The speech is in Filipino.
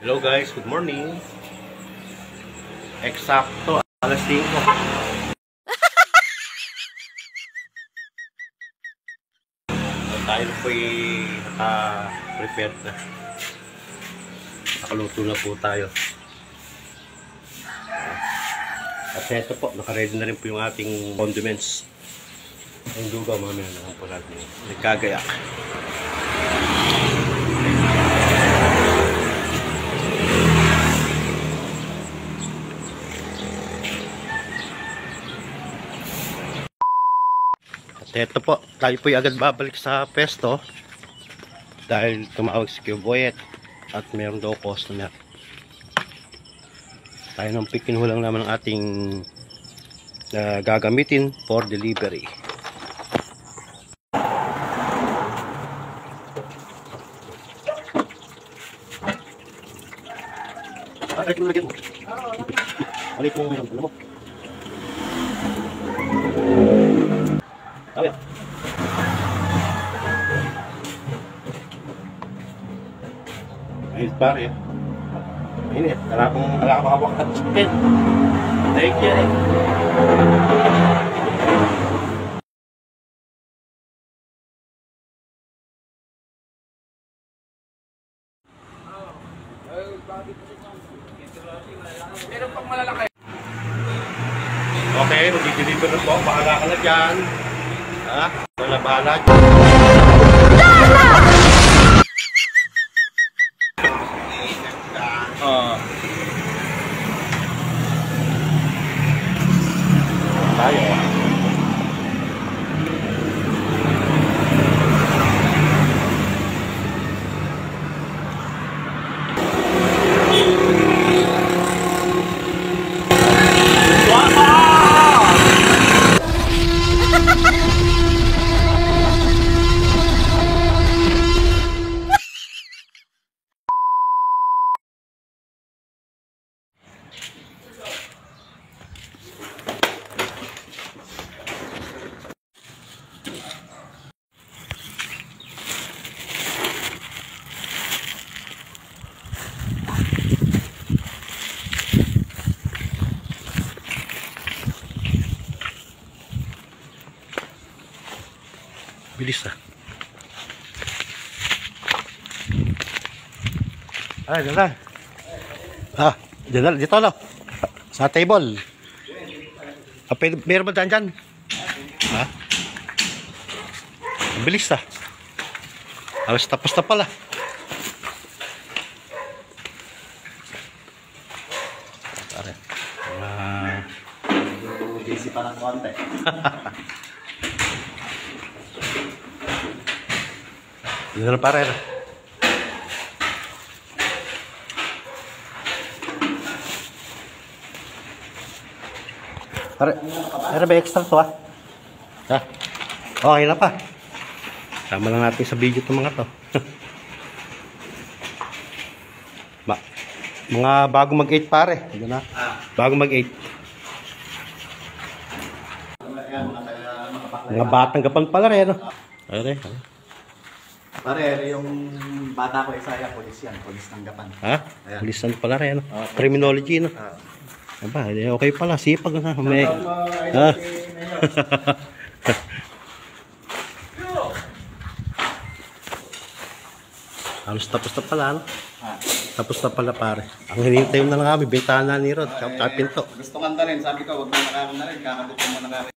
Hello guys, good morning. Eksakto alas 5. Tayo po ay naka-prepared na. Nakaluto na po tayo. At ito po, naka-ready na rin po yung ating condiments. Ang dugaw mamaya naman po natin. Nagkagayak. Ito po, tayo po agad babalik sa pesto dahil tumawag si Cuboyet at mayroon daw customer. Tayo nang pikinulang naman ang ating gagamitin for delivery. Ay, kung lagyan mo. Alay kung mayroon. Alam mo. Ayan. Ayun pare. Ini, wala akong hawak at chicken. Thank you. Meron pang malalaki. Okay, mag-deliver na po. Bahala ka na dyan. Ha? Wala bahala dyan. Tayo. Bilis na. Ay, dyan lang. Dyan lang. Dito lang. Sa table. Meron ba dyan? Bilis na. Alas tapos na pala. Busy pa ng konti. Dito na pare. Pare ba extra to okay na pa. Tama lang natin sa video itong mga to. Mga bago mag-8 pare. Bago mag-8. Mga batang gapan pala rin. Okay. Pare, yung bata ko isa yan, polis yan, polis ng Gapan. Polis ng pala rin. Criminology, no? Aba, okay pala, sipag na. May... Halos tapos na pala, no? Tapos na pala, pare. Ang hinintay na lang kami, bintana ni Rod, kapinto. Gusto kanta rin, sabi ko, wag mo nakakam na rin, kakabit mo na rin.